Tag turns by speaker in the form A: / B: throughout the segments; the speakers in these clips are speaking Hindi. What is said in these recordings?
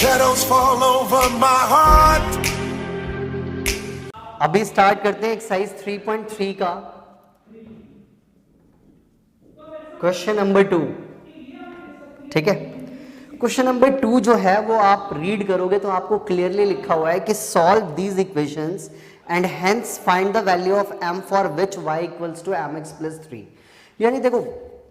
A: Shadows fall over my heart.
B: अभी स्टार्ट करते हैं एक्सरसाइज 3.3 का क्वेश्चन नंबर 2। ठीक है, क्वेश्चन नंबर 2 जो है वो आप रीड करोगे तो आपको क्लियरली लिखा हुआ है कि solve these equations and hence find the value of m for which y equals to mx plus 3। यानी देखो,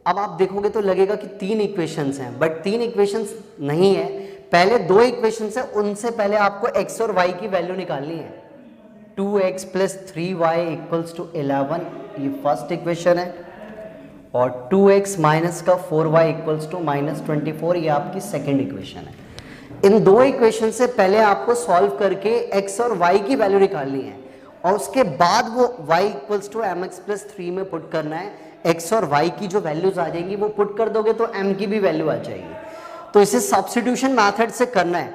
B: अब आप देखोगे तो लगेगा कि 3 इक्वेशंस हैं, बट 3 इक्वेशंस नहीं है। पहले 2 इक्वेशंस है, उनसे पहले आपको x और y की वैल्यू निकालनी है। 2x plus 3y equals to 11, ये फर्स्ट इक्वेशन है, और 2x माइनस का 4y इक्वल्स टू माइनस 24, ये आपकी सेकेंड इक्वेशन है। इन 2 इक्वेशन से पहले आपको सॉल्व करके x और y की वैल्यू निकालनी है, और उसके बाद वो y equals to mx plus 3 में पुट करना है। x और y की जो वैल्यूज आ जाएंगी वो पुट कर दोगे तो m की भी वैल्यू आ जाएगी। तो इसे सब्स्टिट्यूशन मेथड से करना है।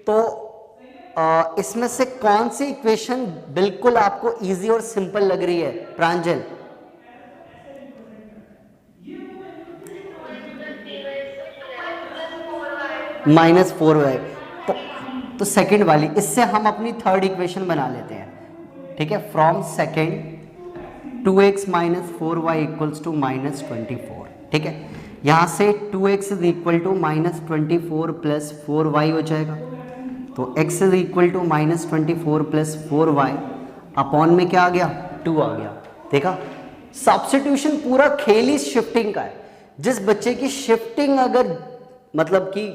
B: तो इसमें से कौन सी इक्वेशन बिल्कुल आपको इजी और सिंपल लग रही है प्रांजल? -4y। तो सेकंड वाली, इससे हम अपनी थर्ड इक्वेशन बना लेते हैं। ठीक है, from second 2x minus 4y equals to minus 24। ठीक है, यहां से 2x is equal to minus 24 plus 4y हो जाएगा। तो x is equal to minus 24 plus 4y upon में क्या आ गया? 2 आ गया। देखा, सब्स्टिट्यूशन पूरा खेल ही शिफ्टिंग का है। जिस बच्चे की शिफ्टिंग अगर मतलब कि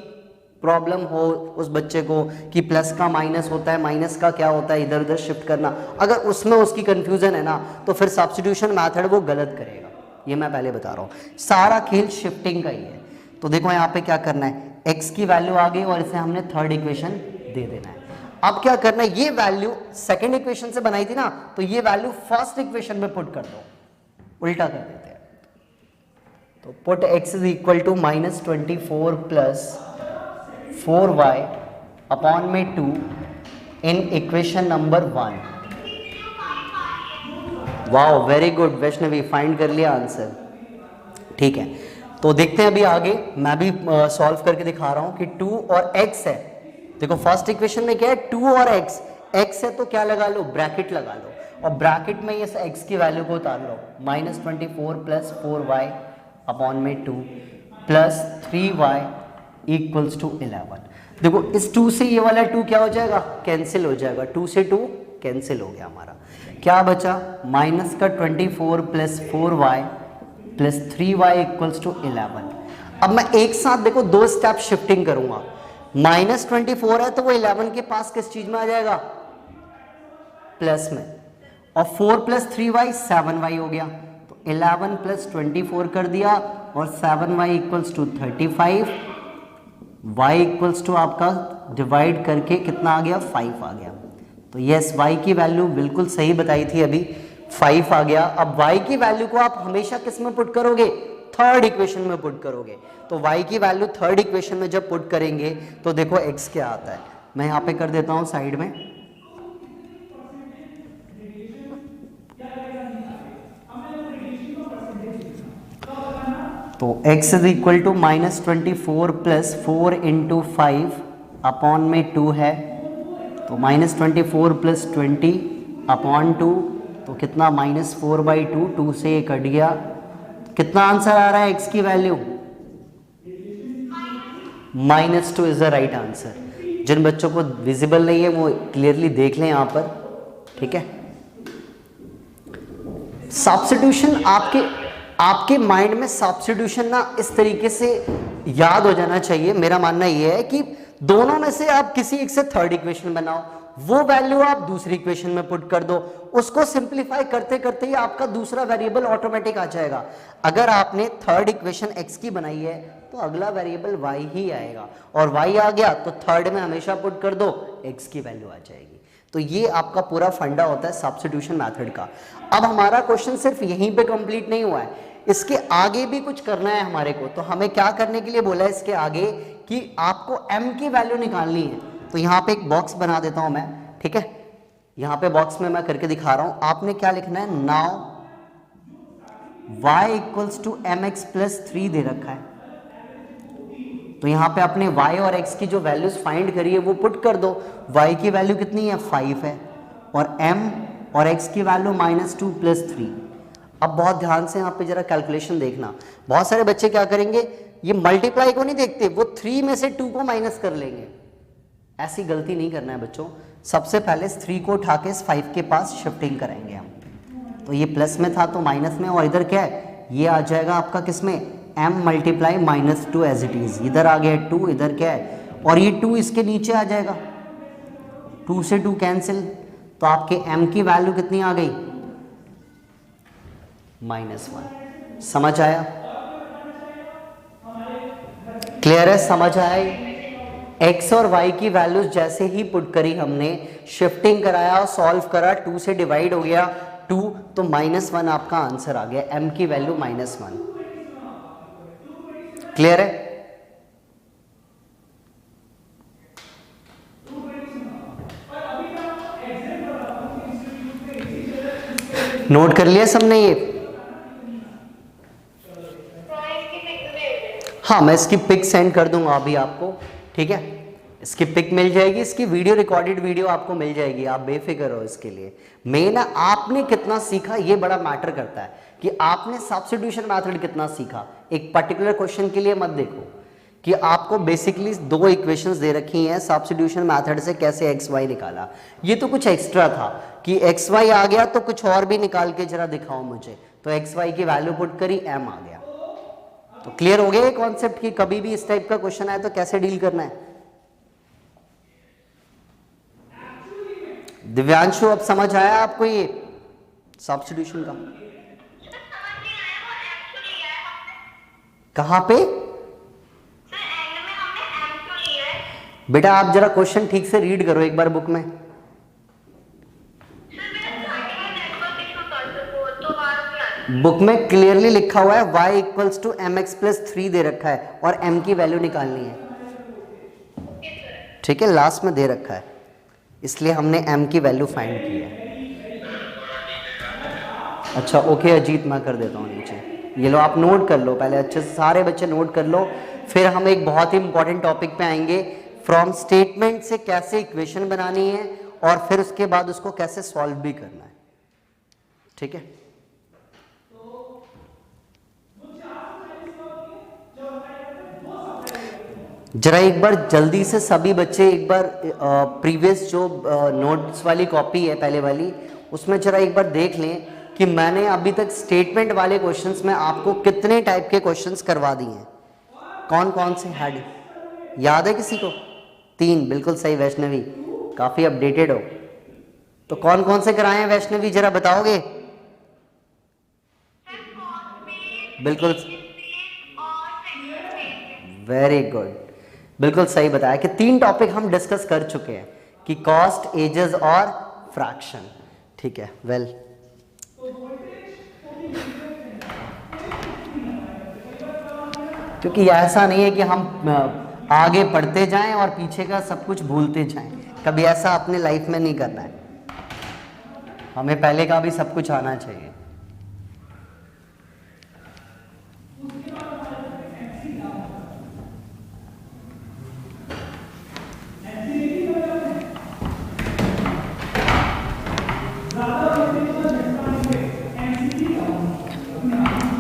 B: प्रॉब्लम हो उस बच्चे को कि प्लस का माइनस होता है, माइनस का क्या होता है, इधर उधर शिफ्ट करना, अगर उसमें उसकी कंफ्यूजन है ना, तो फिर सब्स्टिट्यूशन मेथड वो गलत करेगा। ये मैं पहले बता रहा हूँ, सारा खेल शिफ्टिंग का ही है। तो देखो यहाँ पे क्या करना है, x की वैल्यू आ गई और इसे हमने थर्ड इक्वेशन दे देना है। अब क्या करना है, ये वैल्यू सेकेंड इक्वेशन से बनाई थी ना, तो ये वैल्यू फर्स्ट इक्वेशन में पुट कर दो, उल्टा कर देते हैं। तो put x is equal to minus 24 plus 4y upon में 2 in equation number 1। Wow, very good Vaishnavi, find कर लिया आंसर। ठीक है, तो देखते हैं अभी आगे। मैं भी सॉल्व करके दिखा रहा हूं कि 2 और x है। देखो फर्स्ट इक्वेशन में क्या है, 2 और x है तो क्या लगा लो, ब्रैकेट लगा लो, और ब्रैकेट में ये x की वैल्यू को उतार लो, माइनस 24 प्लस 4y अपॉन में 2 प्लस 3y इक्वल्स टू 11। देखो इस 2 से ये वाला 2 क्या हो जाएगा, कैंसिल हो जाएगा, 2 से 2 कैंसिल हो गया हमारा। क्या बचा, माइनस का 24 plus 4y plus 3y equals to 11। अब मैं एक साथ देखो 2 स्टेप शिफ्टिंग करूंगा। माइनस 24 है तो वो 11 के पास किस चीज में आ जाएगा, प्लस में, और 4 प्लस 3y 7y हो गया। तो 11 प्लस 24 कर दिया और 7y equals to 35, y equals to आपका डिवाइड करके कितना आ गया, 5 आ गया। तो यस, y की वैल्यू बिल्कुल सही बताई थी अभी, 5 आ गया। अब y की वैल्यू को आप हमेशा किस में पुट करोगे, थर्ड इक्वेशन में पुट करोगे। तो y की वैल्यू थर्ड इक्वेशन में जब पुट करेंगे तो देखो x क्या आता है, मैं यहाँ पे कर देता हूँ साइड में। तो x is equal to minus 24 plus 4 into 5 upon में 2 है। तो माइनस 24 प्लस 20 अपॉन 2, तो कितना, माइनस 4/2, 2 से ये कट गया। कितना आंसर आ रहा है x की value, -2 is the right answer. जिन बच्चों को विजिबल नहीं है वो क्लियरली देख लें यहाँ पर। ठीक है, सब्स्टिट्यूशन आपके माइंड में सब्स्टिट्यूशन ना इस तरीके से याद हो जाना चाहिए। मेरा मानना यह है कि दोनों में से आप किसी एक से थर्ड इक्वेशन बनाओ, वो वैल्यू आप दूसरी इक्वेशन में पुट कर दो, उसको सिंप्लीफाई करते करते ही आपका दूसरा वेरिएबल ऑटोमेटिक आ जाएगा। अगर आपने थर्ड इक्वेशन x की बनाई है तो अगला वेरिएबल y ही आएगा, और y आ गया तो थर्ड में हमेशा पुट कर दो, x की वैल्यू आ जाएगी। तो ये आपका पूरा फंडा होता है सब्स्टिट्यूशन मेथड का। अब हमारा क्वेश्चन सिर्फ यहीं पे कंप्लीट नहीं हुआ है, इसके आगे भी कुछ करना है हमारे को। तो हमें क्या करने के लिए बोला है इसके आगे, कि आपको m की वैल्यू निकालनी है। तो यहाँ पे एक बॉक्स बना देता हूं मैं। ठीक है, यहाँ पे बॉक्स में मैं करके दिखा रहा हूं। आपने क्या लिखना है, now y equals to mx plus 3 दे रखा है, तो यहाँ पे अपने y और x की जो वैल्यूज फाइंड करी है वो पुट कर दो। y की वैल्यू कितनी है 5 है और m और x की वैल्यू -2 + 3। अब बहुत ध्यान से यहाँ पे जरा कैलकुलेशन देखना। बहुत सारे बच्चे क्या करेंगे, ये मल्टीप्लाई को नहीं देखते, वो 3 में से 2 को माइनस कर लेंगे। ऐसी गलती नहीं करना है बच्चों। सबसे पहले इस 3 को उठा के इस 5 के पास शिफ्टिंग करेंगे हम। तो ये प्लस में था तो माइनस में, और इधर क्या है, ये आ जाएगा आपका किसमें, m × -2 एज इट इज। इधर आ गया 2, इधर क्या है, और ये 2 इसके नीचे आ जाएगा, 2 से 2 कैंसिल, तो आपके m की वैल्यू कितनी आ गई, -1। समझ आया? क्लियर है? समझ आया? x और y की वैल्यूज जैसे ही पुट करी हमने, शिफ्टिंग कराया और सॉल्व करा, 2 से डिवाइड हो गया 2, तो -1 आपका आंसर आ गया, m की वैल्यू -1। क्लियर है? नोट कर लिया सबने ये? हाँ, मैं इसकी पिक सेंड कर दूंगा अभी आपको, ठीक है? इसकी पिक मिल जाएगी, इसकी वीडियो, रिकॉर्डेड वीडियो आपको मिल जाएगी, आप बेफिक्र हो इसके लिए। मेन आपने कितना सीखा ये बड़ा मैटर करता है, कि आपने सब्स्टिट्यूशन मेथड कितना सीखा। एक पर्टिकुलर क्वेश्चन के लिए मत देखो कि आपको बेसिकली 2 इक्वेशंस दे रखी हैं, सब्स्टिट्यूशन मेथड से कैसे एक्स वाई निकाला, ये तो कुछ एक्स्ट्रा था कि एक्स वाई आ गया तो कुछ और भी निकाल के जरा दिखाओ मुझे। तो एक्स वाई की वैल्यू पुट करी, m आ गया। तो क्लियर हो गया ये कॉन्सेप्ट कि कभी भी इस टाइप का क्वेश्चन आए तो कैसे डील करना है। दिव्यांशु, अब समझ आया आपको ये सब्स्टिट्यूशन का? कहां पे बेटा? आप जरा क्वेश्चन ठीक से रीड करो एक बार बुक में। बुक में क्लियरली लिखा हुआ है y = mx + 3 दे रखा है और m की वैल्यू निकालनी है, ठीक है? लास्ट में दे रखा है, इसलिए हमने m की वैल्यू फाइंड की है। अच्छा ओके अजीत, मैं कर देता हूँ नीचे। ये लो, आप नोट कर लो पहले अच्छे से, सारे बच्चे नोट कर लो। फिर हम एक बहुत ही इंपॉर्टेंट टॉपिक पे आएंगे, फ्रॉम स्टेटमेंट से कैसे इक्वेशन बनानी है और फिर उसके बाद उसको कैसे सॉल्व भी करना है, ठीक है? जरा एक बार जल्दी से सभी बच्चे एक बार प्रीवियस जो नोट्स वाली कॉपी है पहले वाली, उसमें जरा एक बार देख लें कि मैंने अभी तक स्टेटमेंट वाले क्वेश्चंस में आपको कितने टाइप के क्वेश्चंस करवा दिए हैं, कौन कौन से हेड याद है किसी को? 3, बिल्कुल सही वैष्णवी, काफी अपडेटेड हो। तो कौन कौन से कराए हैं वैष्णवी, जरा बताओगे? बिल्कुल, वेरी गुड, बिल्कुल सही बताया कि 3 टॉपिक हम डिस्कस कर चुके हैं कि कॉस्ट, एजेस और फ्रैक्शन, ठीक है? वेल क्योंकि ऐसा नहीं है कि हम आगे पढ़ते जाएं और पीछे का सब कुछ भूलते जाएं, कभी ऐसा अपने लाइफ में नहीं करना है, हमें पहले का भी सब कुछ आना चाहिए।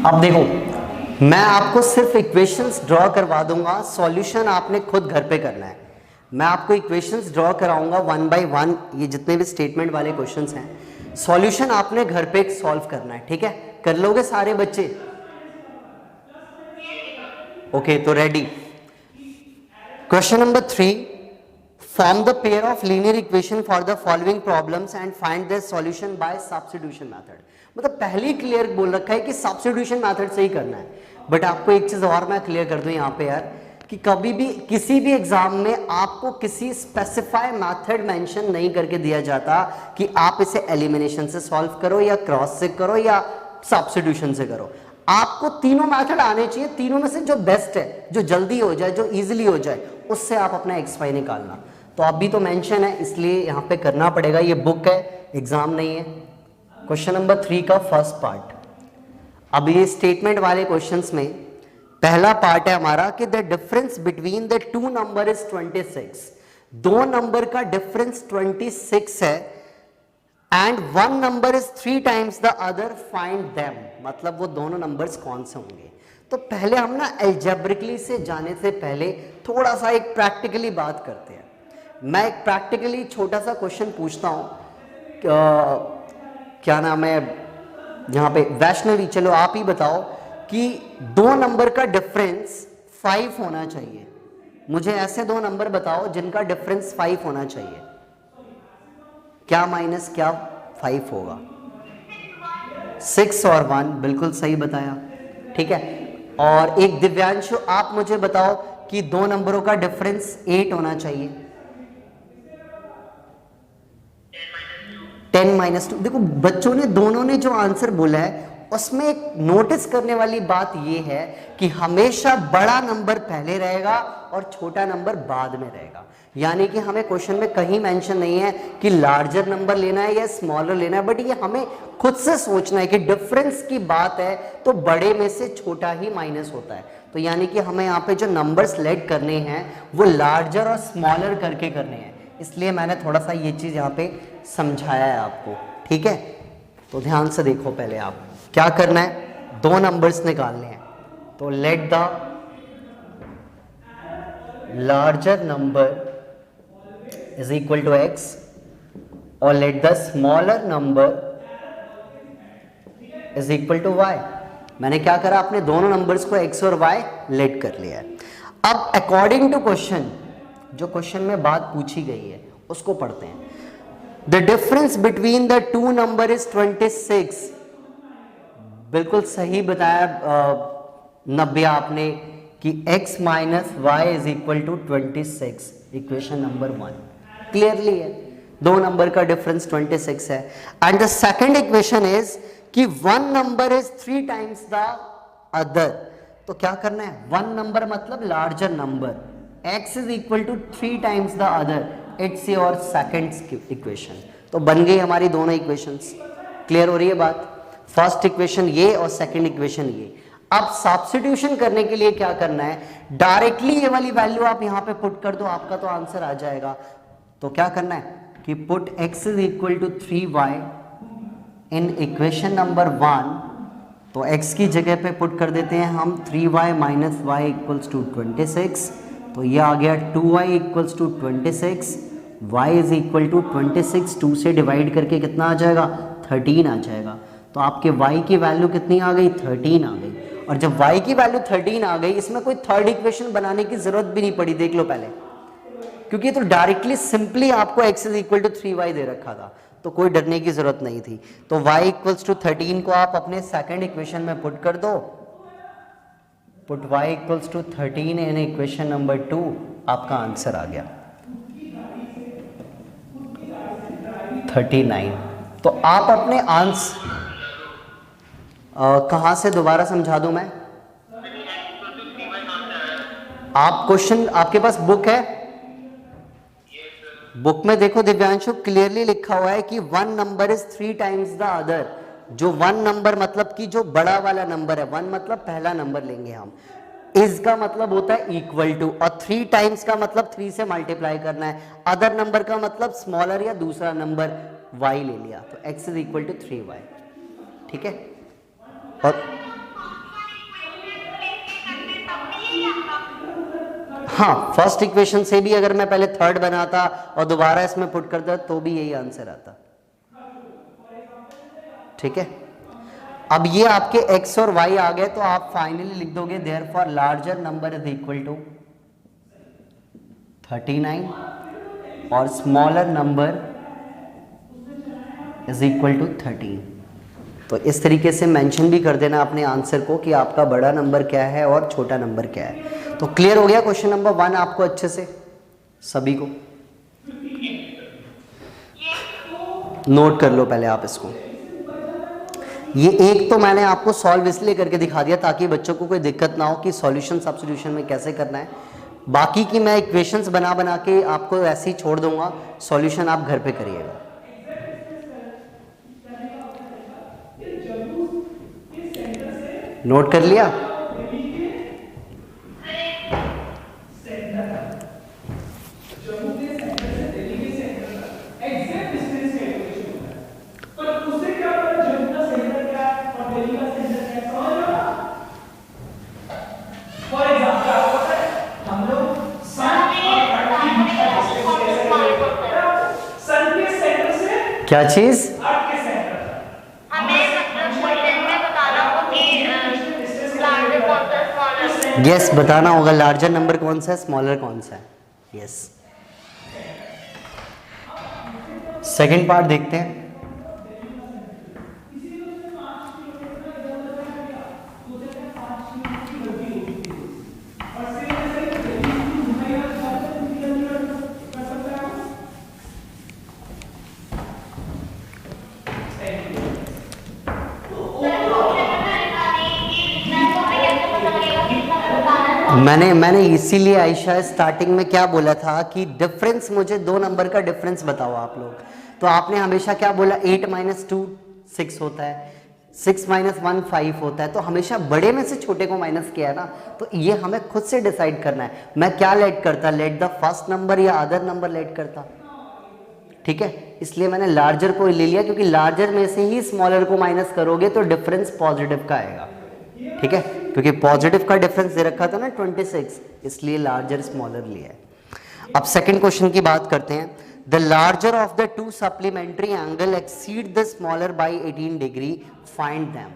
B: अब देखो, मैं आपको सिर्फ इक्वेशंस ड्रॉ करवा दूंगा, सॉल्यूशन आपने खुद घर पे करना है। मैं आपको इक्वेशंस ड्रॉ कराऊंगा 1 by 1, ये जितने भी स्टेटमेंट वाले क्वेश्चंस हैं, सॉल्यूशन आपने घर पे सॉल्व करना है, ठीक है? कर लोगे सारे बच्चे? ओके, तो ready. Question number 3, form the pair of linear equation for the following problems and find the solution bye substitution method. मतलब पहले क्लियर बोल रखा है कि सब्स्टिट्यूशन मेथड से ही करना है, बट आपको एक चीज और मैं क्लियर कर दूं यहाँ पे यार, कि कभी भी किसी भी एग्जाम में आपको किसी स्पेसिफाई मेथड मेंशन नहीं करके दिया जाता कि आप इसे एलिमिनेशन से सॉल्व करो या क्रॉस से करो या सब्स्टिट्यूशन से करो। आपको तीनों मेथड आने चाहिए, तीनों में से जो बेस्ट है, जो जल्दी हो जाए, जो इजीली हो जाए, उससे आप अपना एक्स वाई निकालना। तो अभी तो मेंशन है इसलिए यहाँ पे करना पड़ेगा, ये बुक है, एग्जाम नहीं है। क्वेश्चन नंबर 3 का फर्स्ट पार्ट। अब ये स्टेटमेंट वाले क्वेश्चंस में पहला पार्ट है हमारा कि the difference between the two number is 26, दो नंबर का डिफरेंस 26 है and one number is 3 times the other, find them, मतलब वो दोनों नंबर्स कौन से होंगे। तो पहले हम ना एल्जेब्रिकली से जाने से पहले थोड़ा सा एक प्रैक्टिकली बात करते हैं। मैं एक प्रैक्टिकली छोटा सा क्वेश्चन पूछता हूं, क्या नाम है यहाँ पे, वैष्णवी, चलो आप ही बताओ कि दो नंबर का डिफरेंस 5 होना चाहिए। मुझे ऐसे दो नंबर बताओ जिनका डिफरेंस 5 होना चाहिए, क्या माइनस क्या 5 होगा? 6 और 1, बिल्कुल सही बताया, ठीक है। और एक दिव्यांशु, आप मुझे बताओ कि दो नंबरों का डिफरेंस 8 होना चाहिए। 10 - 2। देखो बच्चों ने, दोनों ने जो आंसर बोला है उसमें एक नोटिस करने वाली बात यह है कि हमेशा बड़ा नंबर पहले रहेगा और छोटा नंबर बाद में रहेगा। यानी कि हमें क्वेश्चन में कहीं मेंशन नहीं है कि लार्जर नंबर लेना है या स्मॉलर लेना है, बट ये हमें खुद से सोचना है कि डिफरेंस की बात है तो बड़े में से छोटा ही माइनस होता है। तो यानी कि हमें यहाँ पे जो नंबर सेलेक्ट करने हैं वो लार्जर और स्मॉलर करके करने हैं, इसलिए मैंने थोड़ा सा ये चीज़ यहाँ पे समझाया है आपको, ठीक है। तो ध्यान से देखो, पहले आप क्या करना है, दो नंबर्स निकालने हैं। तो let the larger number is equal to x और let the smaller number is equal to y। मैंने क्या करा, आपने दोनों नंबर्स को x और y लेट कर लिया है। अब अकॉर्डिंग टू क्वेश्चन, जो क्वेश्चन में बात पूछी गई है उसको पढ़ते हैं। The difference between the two number is 26, बिल्कुल सही बताया 90 आपने कि x minus y is equal to 26, equation number 1 clearly है, दो नंबर का डिफरेंस 26 है। And the second equation is कि one number is 3 times the other. तो क्या करना है, वन नंबर मतलब larger number, x is equal to 3 times the other, it's your second equation. तो बन गई हमारी दोनों इक्वेशंस, क्लियर हो रही है बात। फर्स्ट इक्वेशन ये और सेकंड इक्वेशन ये। अब सब्स्टिट्यूशन करने के लिए क्या करना है, डायरेक्टली ये वाली वैल्यू आप यहां पे पुट कर दो, आपका तो आंसर आ जाएगा। तो क्या करना है कि put x is equal to 3y in equation number 1। तो x की जगह पे पुट कर देते हैं हम 3y minus Y equals to 26। तो ये आ गया 2y equals to 26, y is equal to 26, 2 से डिवाइड करके कितना आ जाएगा, 13 आ जाएगा। तो आपके y की वैल्यू कितनी आ गई, 13 आ गई। और जब y की वैल्यू 13 आ गई, इसमें कोई थर्ड इक्वेशन बनाने की जरूरत भी नहीं पड़ी, देख लो पहले, क्योंकि तो डायरेक्टली सिंपली आपको x is equal to 3y दे रखा था, तो कोई डरने की जरूरत नहीं थी। तो y इक्वल्स टू 13 को आप अपने सेकंड इक्वेशन में पुट कर दो, put y equals to 13 in equation number 2, आपका आंसर आ गया 39। तो आप अपने आंसर कहां से दोबारा समझा दूं मैं, आप क्वेश्चन, आपके पास बुक है, बुक में देखो दिव्यांशु क्लियरली लिखा हुआ है कि one number is 3 times the other. जो वन नंबर मतलब कि जो बड़ा वाला नंबर है, वन मतलब पहला नंबर लेंगे हम, इज का मतलब होता है इक्वल टू, और 3 टाइम्स का मतलब 3 से मल्टीप्लाई करना है, अदर नंबर का मतलब स्मॉलर या दूसरा नंबर y ले लिया, तो x is equal to 3y, ठीक है। और हाँ, फर्स्ट इक्वेशन से भी अगर मैं पहले थर्ड बनाता और दोबारा इसमें पुट करता तो भी यही आंसर आता, ठीक है। अब ये आपके x और y आ गए, तो आप फाइनली लिख दोगे therefore larger number is equal to 39 और smaller number is equal to 13। तो इस तरीके से मेंशन भी कर देना अपने आंसर को कि आपका बड़ा नंबर क्या है और छोटा नंबर क्या है। तो क्लियर हो गया क्वेश्चन नंबर 1 आपको अच्छे से, सभी को नोट कर लो पहले आप इसको। ये एक तो मैंने आपको सॉल्व इसलिए करके दिखा दिया ताकि बच्चों को कोई दिक्कत ना हो कि सॉल्यूशन सब्स्टिट्यूशन में कैसे करना है। बाकी की मैं इक्वेशंस बना बना के आपको ऐसे ही छोड़ दूंगा, सॉल्यूशन आप घर पे करिएगा। नोट कर लिया? क्या चीज?
C: हमें मतलब क्वेश्चन में बताना होगा कि लार्जर कौन सा स्मॉलर।
B: यस, बताना होगा लार्जर नंबर कौन सा है, स्मॉलर कौन सा है। यस। सेकंड पार्ट देखते हैं। मैंने इसीलिए आयशा स्टार्टिंग में क्या बोला था कि डिफरेंस, मुझे 2 नंबर का डिफरेंस बताओ आप लोग। तो आपने हमेशा क्या बोला, 8 - 2 6 होता है, 6 - 1 5 होता है। तो हमेशा बड़े में से छोटे को माइनस किया है ना, तो ये हमें खुद से डिसाइड करना है। मैं क्या लेट करता, लेट द फर्स्ट नंबर या अदर नंबर लेट करता, ठीक है। इसलिए मैंने लार्जर को ले लिया, क्योंकि लार्जर में से ही स्मॉलर को माइनस करोगे तो डिफरेंस पॉजिटिव का आएगा, ठीक है। क्योंकि पॉजिटिव का डिफरेंस दे रखा था ना 26, इसलिए लार्जर स्मॉलर लिया है। अब सेकंड क्वेश्चन की बात करते हैं। The larger of the 2 supplementary angle exceed the smaller by 18 degree, find them.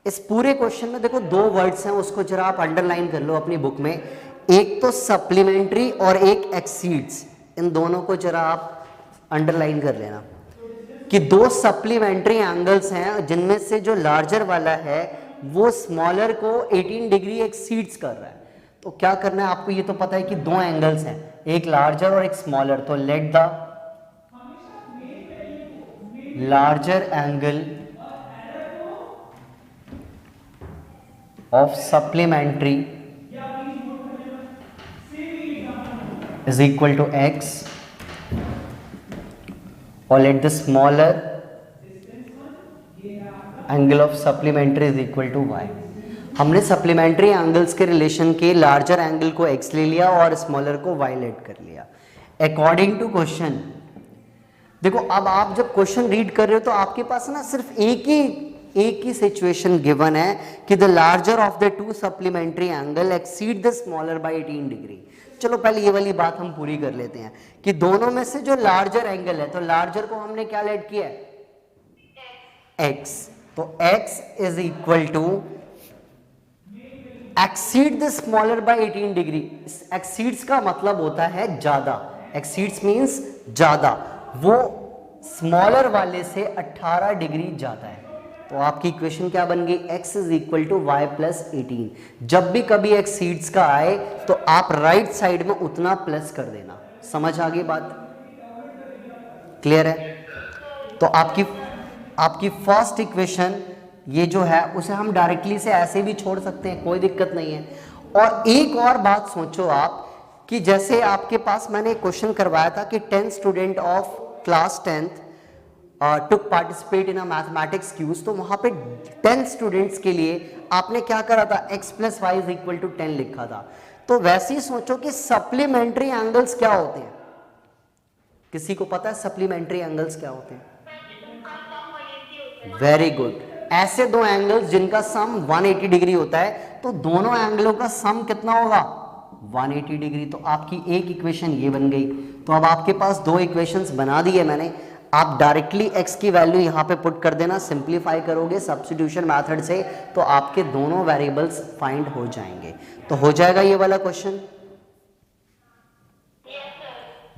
B: इस पूरे क्वेश्चन में देखो 2 वर्ड्स हैं, उसको जरा आप अंडरलाइन कर लो अपनी बुक में। एक तो सप्लीमेंट्री और एक एक्सीड्स, इन दोनों को जरा आप अंडरलाइन कर लेना कि 2 सप्लीमेंट्री एंगल्स हैं जिनमें से जो लार्जर वाला है वो स्मॉलर को 18 डिग्री एक्सीड्स कर रहा है। तो क्या करना है आपको, ये तो पता है कि 2 एंगल्स हैं, एक लार्जर और एक स्मॉलर। तो let the larger angle of supplementary is equal to x और let the smaller angle of supplementary is equal to y। हमने सप्लीमेंट्री एंगल्स के रिलेशन के लार्जर एंगल को x ले लिया और स्मॉलर को y लेट कर लिया अकॉर्डिंग टू क्वेश्चन। देखो अब आप जब क्वेश्चन रीड कर रहे हो तो आपके पास ना सिर्फ एक ही सिचुएशन गिवन है कि the larger of the 2 supplementary angle exceed the smaller by 18 degree. चलो पहले ये वाली बात हम पूरी कर लेते हैं कि दोनों में से जो लार्जर एंगल है, तो लार्जर को हमने क्या लेट किया है, x। तो x is equal to exceed the smaller by 18 degree. Exceeds का मतलब होता है ज्यादा, एक्सीड्स मींस ज्यादा, वो स्मॉलर वाले से 18 डिग्री ज्यादा है। तो आपकी इक्वेशन क्या बन गई, x is equal to y plus 18। जब भी कभी एक्सीड्स का आए तो आप राइट साइड में उतना प्लस कर देना। समझ आ गई बात, क्लियर है। तो आपकी फर्स्ट इक्वेशन ये जो है उसे हम डायरेक्टली से ऐसे भी छोड़ सकते हैं, कोई दिक्कत नहीं है। और एक और बात सोचो आप कि जैसे आपके पास मैंने एक क्वेश्चन करवाया था कि 10 student of class 10th took participate in a mathematics quiz. तो वहां पे 10 स्टूडेंट्स के लिए आपने क्या करा था, x plus y is equal to 10 लिखा था। तो वैसे ही सोचो कि सप्लीमेंट्री एंगल्स क्या होते हैं, किसी को पता है सप्लीमेंट्री एंगल्स क्या होते हैं? वेरी गुड, ऐसे 2 एंगल्स जिनका सम 180 डिग्री होता है, तो दोनों एंगलों का सम कितना होगा, 180 डिग्री। तो आपकी एक इक्वेशन ये बन गई। तो अब आपके पास 2 इक्वेशंस बना दी है मैंने। आप डायरेक्टली x की वैल्यू यहां पे पुट कर देना, सिंप्लीफाई करोगे सब्स्टिट्यूशन मेथड से, तो आपके दोनों वेरिएबल्स फाइंड हो जाएंगे। तो हो जाएगा ये वाला क्वेश्चन।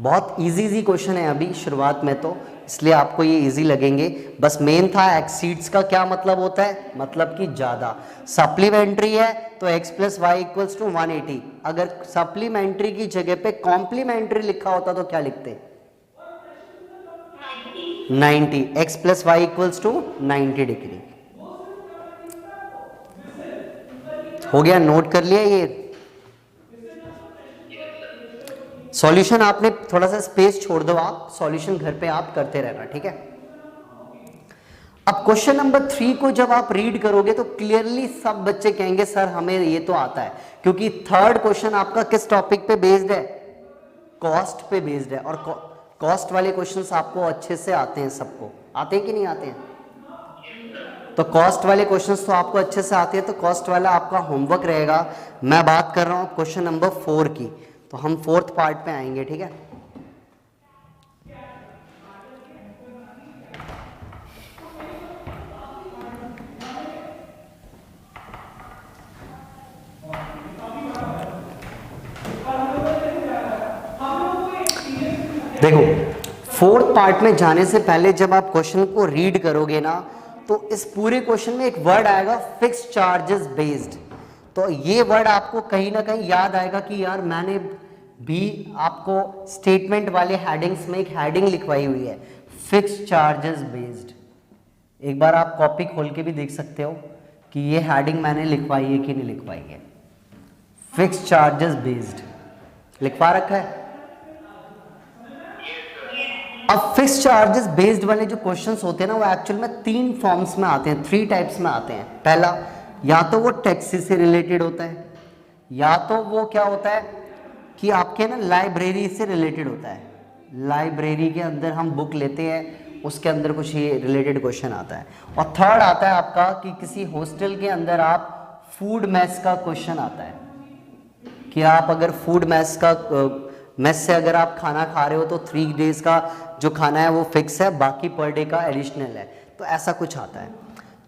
B: बहुत इजी क्वेश्चन है अभी शुरुआत में, तो इसलिए आपको ये इजी लगेंगे। बस मेन था एक्सीड्स का क्या मतलब होता है, मतलब कि ज्यादा। सप्लीमेंट्री है तो x plus y equals to 180। अगर सप्लीमेंट्री की जगह पे कॉम्प्लीमेंट्री लिखा होता तो क्या लिखते, 90। x plus y equals to 90 degree. हो गया, नोट कर लिया ये सॉल्यूशन। आपने थोड़ा सा स्पेस छोड़ दो, आप सॉल्यूशन घर पे आप करते रहना, ठीक है। अब क्वेश्चन नंबर 3 को जब आप रीड करोगे तो क्लियरली सब बच्चे कहेंगे सर हमें ये तो आता है, क्योंकि थर्ड क्वेश्चन आपका किस टॉपिक पे बेस्ड है, कॉस्ट पे बेस्ड है। और कॉस्ट वाले क्वेश्चंस आपको अच्छे से आते हैं, सबको आते हैं कि नहीं आते हैं? तो कॉस्ट वाले क्वेश्चंस तो आपको अच्छे से आते हैं, तो कॉस्ट वाला आपका होमवर्क रहेगा। मैं बात कर रहा हूं क्वेश्चन नंबर 4 की, तो हम 4th पार्ट पे आएंगे, ठीक है। देखो, फोर्थ पार्ट में जाने से पहले जब आप क्वेश्चन को रीड करोगे ना, तो इस पूरे क्वेश्चन में एक वर्ड आएगा फिक्स्ड चार्जेस बेस्ड। तो ये वर्ड आपको कहीं ना कहीं याद आएगा कि यार मैंने भी आपको स्टेटमेंट वाले हेडिंग्स में एक हेडिंग लिखवाई हुई है, फिक्स्ड चार्जेस बेस्ड। एक बार आप कॉपी खोल के भी देख सकते हो कि ये हेडिंग मैंने लिखवाई है कि नहीं लिखवाई है। फिक्स्ड चार्जेस बेस्ड लिखवा रखा है। अब फिक्स्ड चार्जेस बेस्ड वाले जो क्वेश्चंस होते हैं ना, वो एक्चुअल में 3 फॉर्म्स में आते हैं, 3 टाइप्स में आते हैं। पहला, या तो वो टैक्सी से रिलेटेड होता है, या तो वो क्या होता है कि आपके ना लाइब्रेरी से रिलेटेड होता है। लाइब्रेरी के अंदर हम बुक लेते हैं, उसके अंदर कुछ ये रिलेटेड क्वेश्चन आता है। और थर्ड आता है आपका कि किसी हॉस्टल के अंदर आप फूड मेस का क्वेश्चन आता है कि आप अगर फूड मेस से अगर आप खाना खा रहे हो तो 3 डेज का जो खाना है वो फिक्स है, बाकी पर डे का एडिशनल है। तो ऐसा कुछ आता है।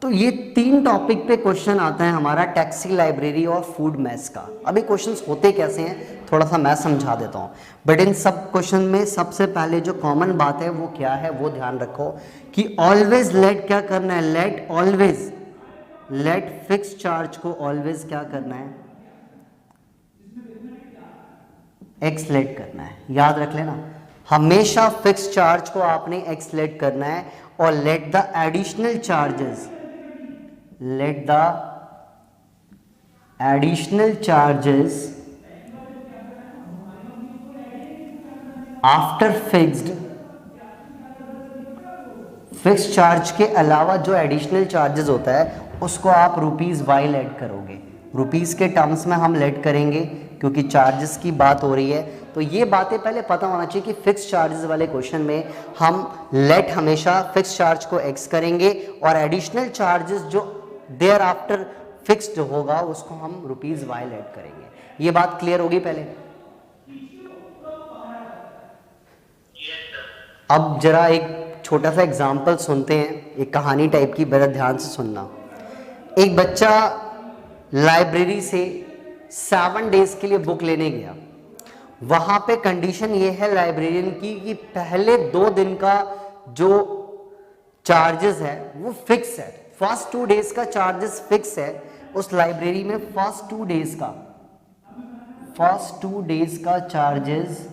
B: तो ये 3 टॉपिक पे क्वेश्चन आता है हमारा, टैक्सी, लाइब्रेरी और फूड मेस का। अभी क्वेश्चंस होते कैसे हैं थोड़ा सा मैं समझा देता हूँ, बट इन सब क्वेश्चन में सबसे पहले जो कॉमन बात है वो क्या है वो ध्यान रखो कि ऑलवेज लेट क्या करना है, लेट फिक्स चार्ज को ऑलवेज क्या करना है, एक्स लेट करना है। याद रख लेना, हमेशा फिक्स चार्ज को आपने एक्स लेट करना है और let the additional charges after fixed charge के अलावा जो एडिशनल चार्जेस होता है उसको आप रुपीज वाई लेट करोगे। रुपीस के टर्म्स में हम लेट करेंगे क्योंकि चार्जेस की बात हो रही है। तो ये बातें पहले पता होना चाहिए कि फिक्स चार्जेस वाले क्वेश्चन में हम लेट हमेशा फिक्स चार्ज को एक्स करेंगे और एडिशनल चार्जेस जो देयर आफ्टर फिक्स्ड होगा उसको हम रुपीज वाई लेट करेंगे। ये बात क्लियर होगी पहले। अब जरा एक छोटा सा एग्जाम्पल सुनते हैं, एक कहानी टाइप की, बड़ा ध्यान से सुनना। एक बच्चा लाइब्रेरी से 7 डेज के लिए बुक लेने गया। वहां पे कंडीशन ये है लाइब्रेरियन की कि पहले 2 दिन का जो चार्जेस है वो फिक्स है। फर्स्ट 2 डेज का चार्जेस फिक्स है उस लाइब्रेरी में। फर्स्ट 2 डेज का चार्जेस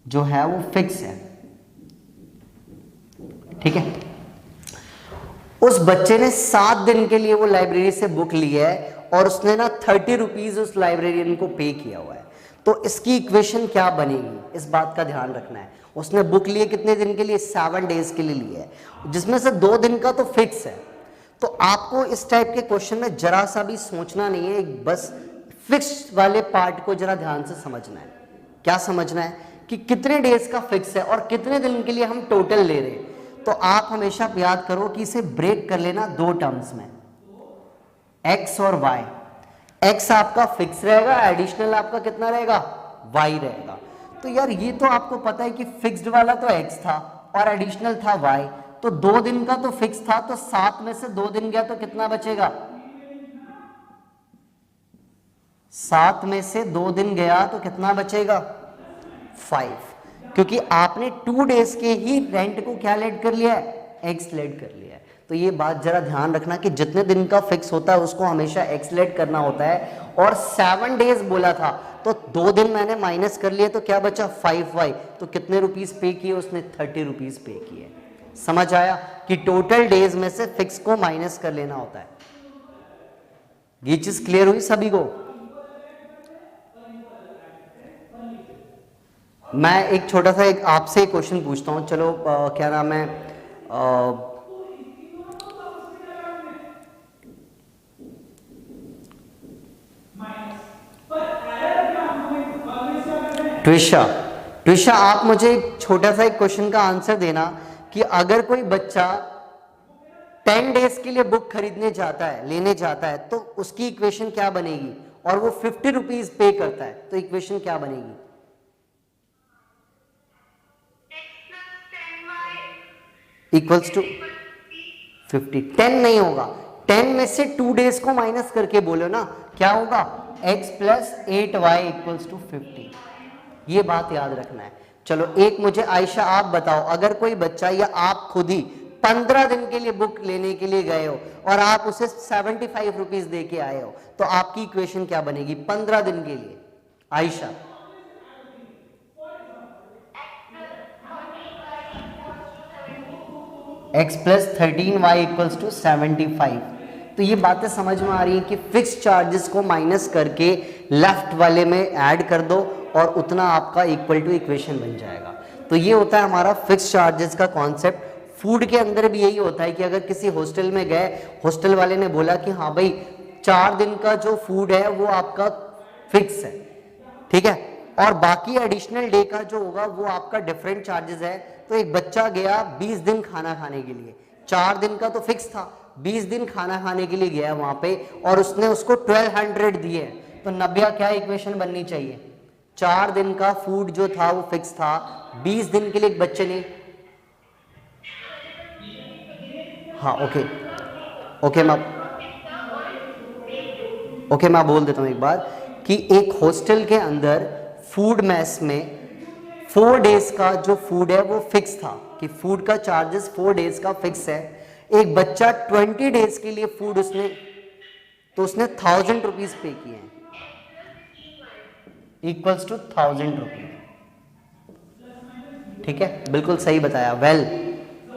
B: जो है वो फिक्स है, ठीक है। उस बच्चे ने 7 दिन के लिए वो लाइब्रेरी से बुक ली है और उसने ना 30 रुपीज उस लाइब्रेरियन को पे किया हुआ है। तो इसकी इक्वेशन क्या बनेगी, इस बात का ध्यान रखना है। उसने बुक लिए कितने दिन के लिए, 7 डेज के लिए लिए है, जिसमें से 2 दिन का तो फिक्स है। तो आपको इस टाइप के क्वेश्चन में जरा सा भी सोचना नहीं है, बस फिक्स वाले पार्ट को जरा ध्यान से समझना है। क्या समझना है कि कितने डेज का फिक्स है और कितने दिन के लिए हम टोटल ले रहे हैं। तो आप हमेशा याद करो कि इसे ब्रेक कर लेना 2 टर्म्स में, x और y। x आपका फिक्स रहेगा, एडिशनल आपका कितना रहेगा, y रहेगा। तो यार ये तो आपको पता है कि फिक्स्ड वाला तो x था और एडिशनल था y। तो 2 दिन का तो फिक्स था, तो 7 में से 2 दिन गया तो कितना बचेगा, 7 में से 2 दिन गया तो कितना बचेगा, 5। क्योंकि आपने 2 डेज के ही रेंट को क्या लेट कर लिया है, एक्स लेट कर लिया है। तो ये बात जरा ध्यान रखना कि जितने दिन का फिक्स होता है उसको हमेशा एक्स लेट करना होता है। और 7 डेज बोला था तो 2 दिन मैंने माइनस कर लिए तो क्या बचा, 5y। तो कितने रुपीस पे किए उसने, 30 रुपीज पे किए। समझ आया कि टोटल डेज में से फिक्स को माइनस कर लेना होता है। ये चीज क्लियर हुई सभी को। मैं एक छोटा सा एक आपसे क्वेश्चन पूछता हूं, चलो क्या नाम है, ट्विशा आप मुझे एक छोटा सा एक क्वेश्चन का आंसर देना कि अगर कोई बच्चा 10 डेज के लिए बुक खरीदने जाता है, लेने जाता है, तो उसकी इक्वेशन क्या बनेगी, और वो 50 रुपीज पे करता है, तो इक्वेशन क्या बनेगी, इक्वल्स टू 50। 10 नहीं होगा, 10 में से 2 डेज को माइनस करके बोलो ना, क्या होगा, x + 8y = 50। ये बात याद रखना है। चलो एक मुझे आयशा आप बताओ, अगर कोई बच्चा या आप खुद ही 15 दिन के लिए बुक लेने के लिए गए हो और आप उसे 75 रुपीज दे के आए हो, तो आपकी इक्वेशन क्या बनेगी 15 दिन के लिए? Ayesha x plus 13y equals to 75। तो ये बातें समझ में आ रही है कि फिक्स चार्जेस को माइनस करके लेफ्ट वाले में ऐड कर दो और उतना आपका इक्वल टू इक्वेशन बन जाएगा। तो ये होता है हमारा फिक्स चार्जेस का कॉन्सेप्ट। फूड के अंदर भी यही होता है कि अगर किसी हॉस्टल में गए, हॉस्टल वाले ने बोला कि हाँ भाई 4 दिन का जो फूड है वो आपका फिक्स है, ठीक है, और बाकी एडिशनल डे का जो होगा वो आपका डिफरेंट चार्जेस है। तो एक बच्चा गया 20 दिन खाना खाने के लिए, 4 दिन का तो फिक्स था, 20 दिन खाना खाने के लिए गया वहां पे और उसने उसको 1200 दिए, तो नब्या क्या इक्वेशन बननी चाहिए? 4 दिन का फूड जो था वो फिक्स था, 20 दिन के लिए एक बच्चे ने, हाँ ओके मैं बोल देता हूँ एक बार कि एक हॉस्टल के अंदर फूड मेस में 4 डेज का जो फूड है वो फिक्स था कि फूड का चार्जेस 4 डेज का फिक्स है। एक बच्चा 20 डेज के लिए फूड उसने 1000 रुपीज पे किए हैं, इक्वल्स टू 1000 रुपीज। ठीक है, बिल्कुल सही बताया। वेल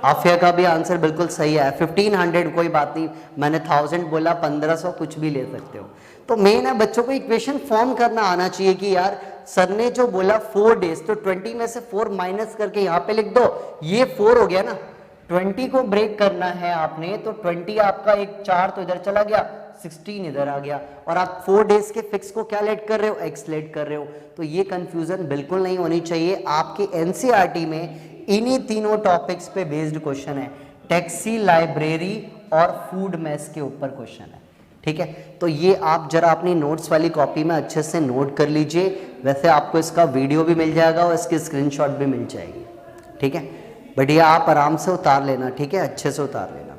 B: आफिया का भी आंसर बिल्कुल सही है, 1500 कोई बात नहीं, मैंने 1000 बोला, 1500 कुछ भी ले सकते हो। तो मेन है बच्चों को इक्वेशन फॉर्म करना आना चाहिए कि यार सर ने जो बोला 4 डेज, तो 20 में से 4 माइनस करके यहाँ पे लिख दो, ये 4 हो गया ना, 20 को ब्रेक करना है आपने, तो 20 आपका एक 4 तो इधर चला गया, 16 इधर आ गया, और आप 4 डेज के फिक्स को क्या लेट कर रहे हो? एक्स लेट कर रहे हो। तो ये कंफ्यूजन बिल्कुल नहीं होनी चाहिए। आपके एनसीईआरटी में इन्हीं तीनों टॉपिक्स पे बेस्ड क्वेश्चन है, टैक्सी, लाइब्रेरी और फूड मेस के ऊपर क्वेश्चन है। ठीक है, तो ये आप जरा अपनी नोट्स वाली कॉपी में अच्छे से नोट कर लीजिए। वैसे आपको इसका वीडियो भी मिल जाएगा और इसकी स्क्रीनशॉट भी मिल जाएगी। ठीक है, बट ये आप आराम से उतार लेना, ठीक है, अच्छे से उतार लेना,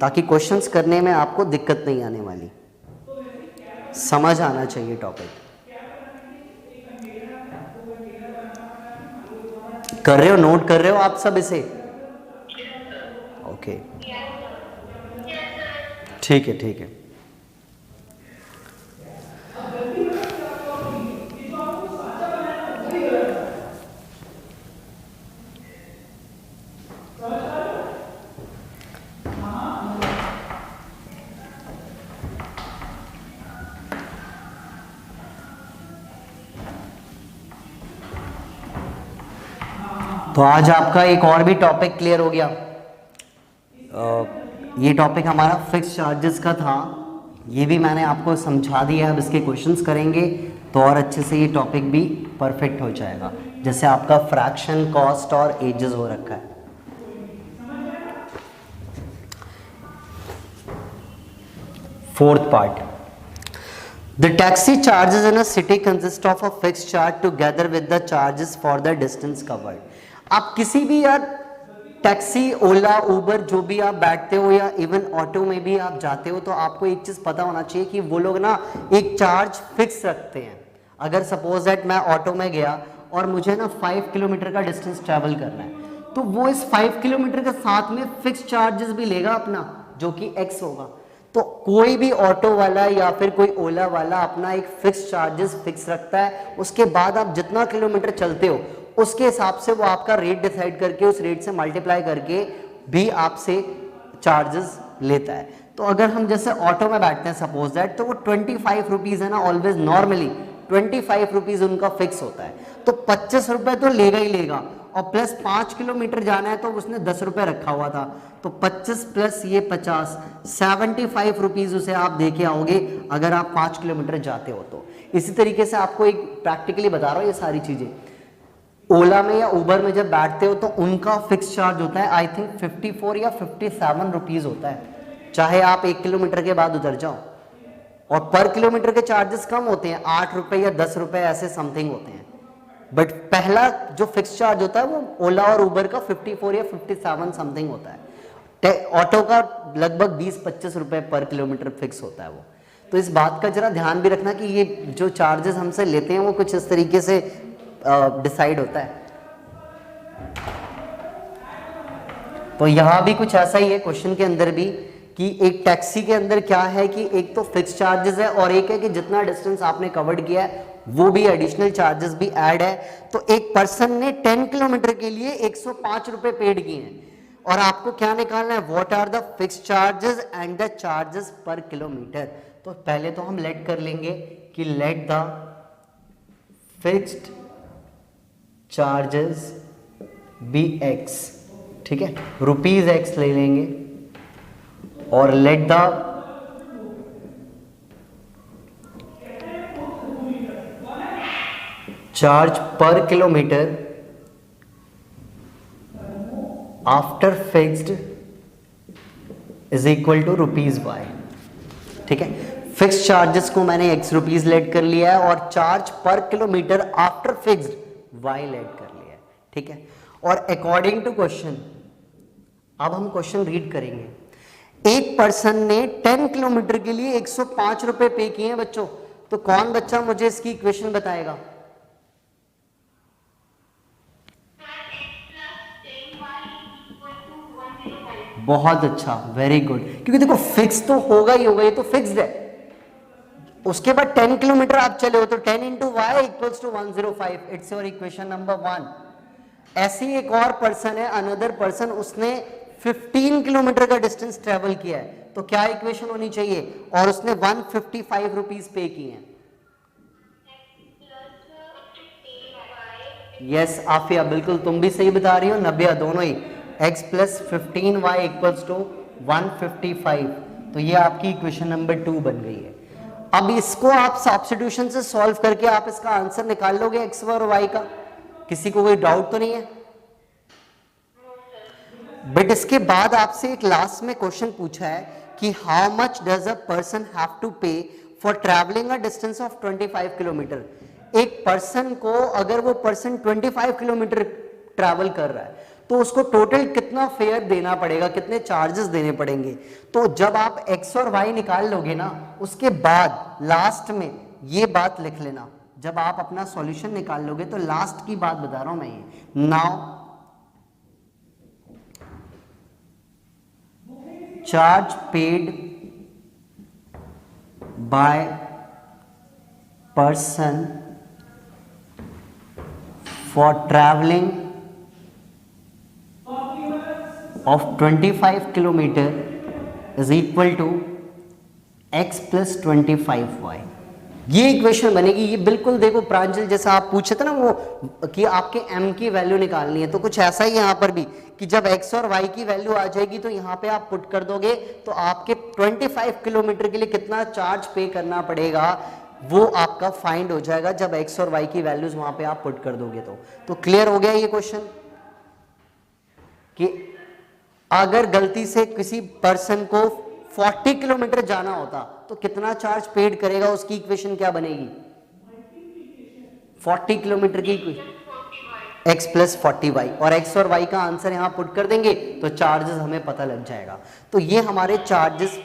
B: ताकि क्वेश्चंस करने में आपको दिक्कत नहीं आने वाली, समझ आना चाहिए टॉपिक। कर रहे हो, नोट कर रहे हो आप सब इसे? ओके, ठीक है, ठीक है। तो आज आपका एक और भी टॉपिक क्लियर हो गया। ये टॉपिक हमारा फिक्स चार्जेस का था, ये भी मैंने आपको समझा दिया। अब इसके क्वेश्चंस करेंगे तो और अच्छे से ये टॉपिक भी परफेक्ट हो जाएगा, जैसे आपका फ्रैक्शन, कॉस्ट और एजेस हो रखा है। Fourth part, The taxi charges in a city consist of a fixed charge together with the charges for the distance covered. आप किसी भी यार टैक्सी, ओला, उबर जो भी आप बैठते हो या इवन ऑटो में भी आप जाते हो, तो आपको एक चीज़ पता होना चाहिए कि वो लोग ना एक चार्ज फिक्स रखते हैं। अगर सपोज दैट मैं ऑटो में गया और मुझे ना 5 किलोमीटर का डिस्टेंस ट्रैवल करना है, तो वो इस 5 किलोमीटर के साथ में फिक्स चार्जेस भी लेगा अपना, जो कि एक्स होगा। तो कोई भी ऑटो वाला या फिर कोई ओला वाला अपना एक फिक्स चार्जेस फिक्स रखता है, उसके बाद आप जितना किलोमीटर चलते हो उसके हिसाब से वो आपका रेट डिसाइड करके उस रेट से मल्टीप्लाई करके भी आपसे चार्जेस लेता है। तो अगर हम जैसे ऑटो में बैठते हैं सपोज दैट, तो वो 25 रुपीज़ है ना, ऑलवेज नॉर्मली 25 रुपीज़ उनका फिक्स होता है, तो 25 रुपये तो लेगा ही लेगा, और प्लस 5 किलोमीटर जाना है तो उसने 10 रुपये रखा हुआ था, तो 25 प्लस ये 50, 75 रुपीज़ उसे आप दे के आओगे अगर आप 5 किलोमीटर जाते हो तो। इसी तरीके से आपको एक प्रैक्टिकली बता रहा हूँ ये सारी चीज़ें। ओला में या उबर में जब बैठते हो तो उनका फिक्स चार्ज होता है आई थिंक 54 या 57 रुपीज़ होता है, चाहे आप 1 किलोमीटर के बाद उतर जाओ, और पर किलोमीटर के चार्जेस कम होते हैं, 8 रुपये या 10 रुपये ऐसे समथिंग होते हैं। बट पहला जो फिक्स चार्ज होता है वो ओला और उबर का 54 या 57 समथिंग होता है। ऑटो का लगभग 20-25 रुपये पर किलोमीटर फिक्स होता है वो। तो इस बात का जरा ध्यान भी रखना कि ये जो चार्जेस हमसे लेते हैं वो कुछ इस तरीके से डिसाइड होता है। तो यहां भी कुछ ऐसा ही है क्वेश्चन के अंदर भी, कि एक टैक्सी के अंदर क्या है कि एक तो फिक्स चार्जेस है और एक है कि जितना डिस्टेंस आपने कवर्ड किया है वो भी एडिशनल चार्जेस भी ऐड है। तो एक पर्सन ने 10 किलोमीटर के लिए 105 रुपए पेड किए हैं और आपको क्या निकालना है, what are the fix charges and the charges per kilometre. तो पहले तो हम लेट कर लेंगे कि let the fixed charges be x, ठीक है, रुपीज एक्स ले लेंगे और let the charge per kilometre after fixed is equal to rupees y. ठीक है, फिक्स चार्जेस को मैंने एक्स रुपीज लेट कर लिया है और charge per kilometre after fixed y let कर लिया है। ठीक है, और अकॉर्डिंग टू क्वेश्चन अब हम क्वेश्चन रीड करेंगे। एक पर्सन ने 10 किलोमीटर के लिए 105 रुपए पे किए हैं बच्चों, तो कौन बच्चा मुझे इसकी इक्वेशन बताएगा? बहुत अच्छा, वेरी गुड, क्योंकि देखो फिक्स तो होगा ही होगा, ये तो फिक्स्ड है। उसके बाद 10 किलोमीटर आप चले हो तो 10 into y equals to 105, it's your equation number 1। ऐसी एक और पर्सन है, अनदर पर्सन, उसने 15 किलोमीटर का डिस्टेंस ट्रेवल किया है, तो क्या इक्वेशन होनी चाहिए? और उसने 155 रुपीज पे किए हैं। यस आफिया, बिल्कुल तुम भी सही बता रही हो, नब्या दोनों ही, x plus 15y equals to 155, तो ये आपकी इक्वेशन नंबर 2 बन गई है। अब इसको आप सब्स्टिट्यूशन से सॉल्व करके आप इसका आंसर निकाल लोगे x और y का, किसी को कोई डाउट तो नहीं है? बट इसके बाद आपसे एक लास्ट में क्वेश्चन पूछा है कि how much does a person have to pay for travelling a distance of 25 kilometre. एक पर्सन को अगर वो पर्सन 25 किलोमीटर ट्रैवल कर रहा है तो उसको टोटल कितना फेयर देना पड़ेगा, कितने चार्जेस देने पड़ेंगे। तो जब आप x और y निकाल लोगे ना, उसके बाद लास्ट में ये बात लिख लेना, जब आप अपना सॉल्यूशन निकाल लोगे तो लास्ट की बात बता रहा हूं मैं ये। Now charge paid by person for travelling of 25 kilometre is equal to x plus 25y। ये इक्वेशन बनेगी। ये बिल्कुल देखो प्रांजल, जैसा आप पूछे थे ना वो कि आपके m की वैल्यू निकालनी है, तो कुछ ऐसा ही यहाँ पर भी कि जब x और y की वैल्यू आ जाएगी तो यहाँ पे आप पुट कर दोगे तो आपके 25 किलोमीटर के लिए कितना चार्ज पे करना पड़ेगा वो आपका फाइंड हो जाएगा जब x और y की वैल्यूज वहां पे आप पुट कर दोगे। तो क्लियर हो गया ये क्वेश्चन कि अगर गलती से किसी पर्सन को 40 किलोमीटर जाना होता तो कितना चार्ज पेड करेगा, उसकी इक्वेशन क्या बनेगी? 40 किलोमीटर की x प्लस 40y, और x और y का आंसर यहां पुट कर देंगे तो चार्जेस हमें पता लग जाएगा। तो ये हमारे चार्जेस,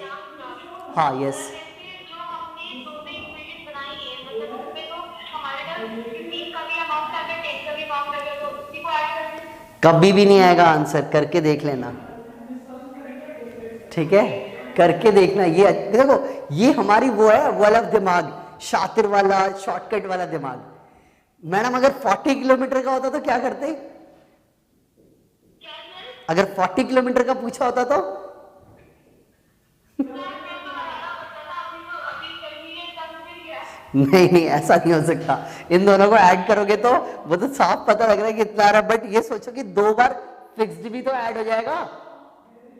B: हाँ यस, कभी भी नहीं आएगा आंसर, करके देख लेना, ठीक है, करके देखना। ये देखो ये हमारी वो है वाला दिमाग, शातिर वाला, शॉर्टकट वाला दिमाग। मैडम अगर 40 किलोमीटर का होता तो क्या करते? अगर 40 किलोमीटर का पूछा होता तो नहीं ऐसा नहीं हो सकता। इन दोनों को ऐड करोगे तो वो तो साफ पता लग रहा है कि इतना आ रहा, बट ये सोचो कि 2 बार फिक्स्ड भी तो ऐड हो जाएगा,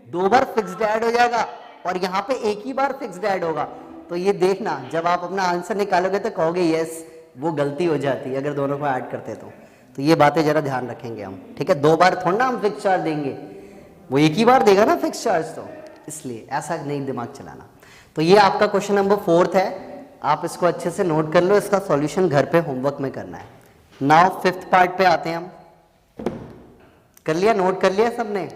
B: 2 बार फिक्स्ड ऐड हो जाएगा और यहाँ पे एक ही बार फिक्स्ड ऐड होगा। तो ये देखना जब आप अपना आंसर निकालोगे तो कहोगे यस वो गलती हो जाती है अगर दोनों को ऐड करते तो ये बातें जरा ध्यान रखेंगे हम, ठीक है। 2 बार थोड़ा ना हम फिक्स चार्ज देंगे, वो एक ही बार देगा ना फिक्स चार्ज, तो इसलिए ऐसा नहीं दिमाग चलाना। तो ये आपका क्वेश्चन नंबर 4 है, आप इसको अच्छे से नोट कर लो, इसका सॉल्यूशन घर पे होमवर्क में करना है। नाउ 5th पार्ट पे आते हैं हम। कर लिया, नोट कर लिया सबने?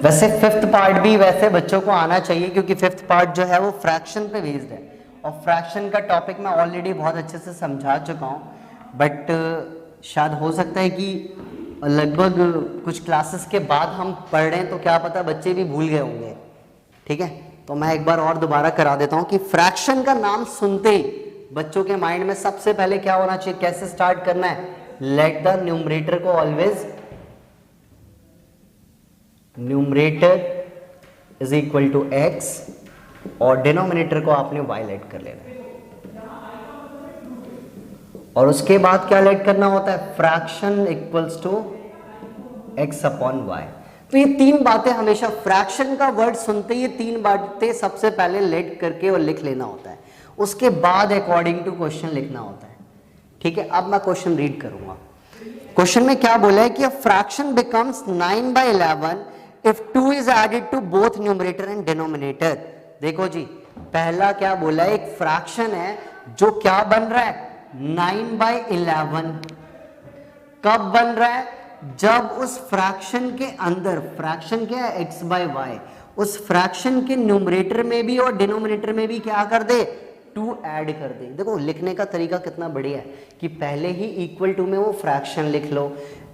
B: वैसे फिफ्थ पार्ट भी वैसे बच्चों को आना चाहिए, क्योंकि फिफ्थ पार्ट जो है वो फ्रैक्शन पे बेस्ड है, और फ्रैक्शन का टॉपिक मैं ऑलरेडी बहुत अच्छे से समझा चुका हूँ, बट शायद हो सकता है कि लगभग कुछ क्लासेस के बाद हम पढ़ रहे हैं, तो क्या पता बच्चे भी भूल गए होंगे। ठीक है, तो मैं एक बार और दोबारा करा देता हूँ कि फ्रैक्शन का नाम सुनते ही बच्चों के माइंड में सबसे पहले क्या होना चाहिए, कैसे स्टार्ट करना है, लेट द न्यूमरेटर को always numerator is equal to x, और डिनोमिनेटर को आपने y लेट कर लेना है, और उसके बाद क्या लेट करना होता है, fraction equals to x upon y। तो ये तीन बातें हमेशा फ्रैक्शन का वर्ड सुनते ही तीन बातें सबसे पहले लेट करके और लिख लेना होता है, उसके बाद अकॉर्डिंग टू क्वेश्चन लिखना होता है। ठीक है, अब मैं क्वेश्चन रीड करूंगा। क्वेश्चन में क्या बोला है कि fraction becomes 9/11 if 2 is added to both numerator and denominator. देखो जी, पहला क्या बोला है, एक फ्रैक्शन है जो क्या बन रहा है, 9/11। कब बन रहा है, जब उस फ्रैक्शन के अंदर, फ्रैक्शन क्या है, x/y, उस फ्रैक्शन के न्यूमरेटर में भी और डिनोमिनेटर में भी क्या कर दे, 2 ऐड कर दे। देखो लिखने का तरीका कितना बढ़िया है कि पहले ही इक्वल टू में वो फ्रैक्शन लिख लो,